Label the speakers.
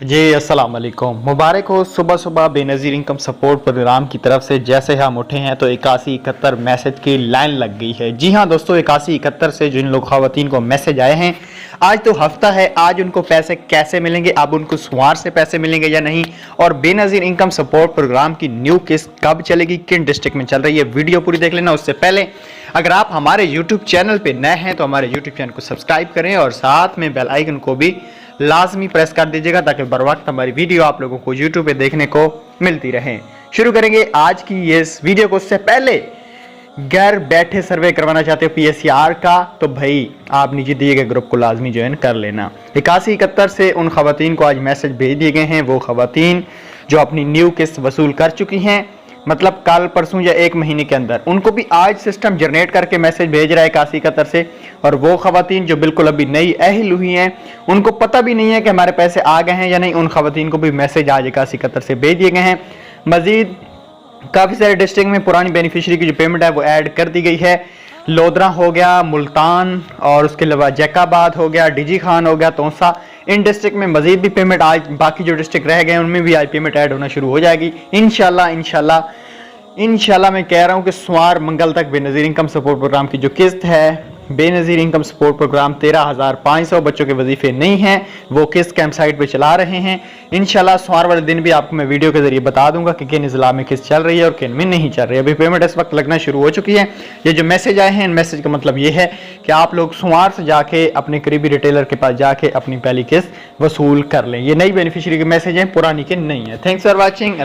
Speaker 1: जी अस्सलाम वालेकुम। मुबारक हो सुबह सुबह बेनज़ीर इनकम सपोर्ट प्रोग्राम की तरफ से। जैसे हम उठे हैं तो 8171 मैसेज की लाइन लग गई है। जी हाँ दोस्तों, 8171 से जिन लोग ख़वातीन को मैसेज आए हैं, आज तो हफ्ता है, आज उनको पैसे कैसे मिलेंगे, अब उनको सोमवार से पैसे मिलेंगे या नहीं, और बेनज़ीर इनकम सपोर्ट प्रोग्राम की न्यू किस्त कब चलेगी, किन डिस्ट्रिक्ट में चल रही है, वीडियो पूरी देख लेना। उससे पहले अगर आप हमारे यूट्यूब चैनल पर नए हैं तो हमारे यूट्यूब चैनल को सब्सक्राइब करें और साथ में बेल आइकन को भी लाजमी प्रेस कर दीजिएगा ताकि बर वक्त हमारी वीडियो आप लोगों को यूट्यूब पे देखने को मिलती रहे। शुरू करेंगे आज की ये इस वीडियो को। उससे पहले घर बैठे सर्वे करवाना चाहते हो पीएससीआर का, तो भाई आप नीचे दिए गए ग्रुप को लाजमी ज्वाइन कर लेना। 8171 से उन खवातीन को आज मैसेज भेज दिए गए हैं, वो खवातीन जो अपनी न्यू किस्त वसूल कर चुकी हैं, मतलब कल परसों या एक महीने के अंदर, उनको भी आज सिस्टम जनरेट करके मैसेज भेज रहा है 8171 से। और वो खवातीन जो बिल्कुल अभी नई अहल हुई हैं, उनको पता भी नहीं है कि हमारे पैसे आ गए हैं या नहीं, उन खवातीन को भी मैसेज आज 8171 से भेज दिए गए हैं। मजीद काफ़ी सारे डिस्ट्रिक्ट में पुरानी बेनिफिशियरी की जो पेमेंट है वो ऐड कर दी गई है। लोधरा हो गया, मुल्तान, और उसके अलावा जैकाबाद हो गया, डीजी खान हो गया, तोसा, इन डिस्ट्रिक्ट में मजीद भी पेमेंट आज, बाकी जो डिस्ट्रिक्ट रह गए उनमें भी आज पेमेंट ऐड होना शुरू हो जाएगी इंशाल्लाह। मैं कह रहा हूँ कि सोमवार मंगल तक बेनज़ीर इनकम सपोर्ट प्रोग्राम की जो किस्त है, बेनज़ीर इनकम सपोर्ट प्रोग्राम 13,500 बच्चों के वजीफे नहीं हैं, वो किस कैंप साइट पे चला रहे हैं। इंशाल्लाह सोमवार वाले दिन भी आपको मैं वीडियो के जरिए बता दूंगा कि किन जिला में किस्त चल रही है और किन में नहीं चल रही है। अभी पेमेंट इस वक्त लगना शुरू हो चुकी है। ये जो मैसेज आए हैं, इन मैसेज का मतलब ये है कि आप लोग सोमवार से जाके अपने करीबी रिटेलर के पास जाके अपनी पहली किस्त वसूल कर लें। ये नई बेनिफिशियरी के मैसेज हैं, पुरानी के नहीं है। Thanks for watching.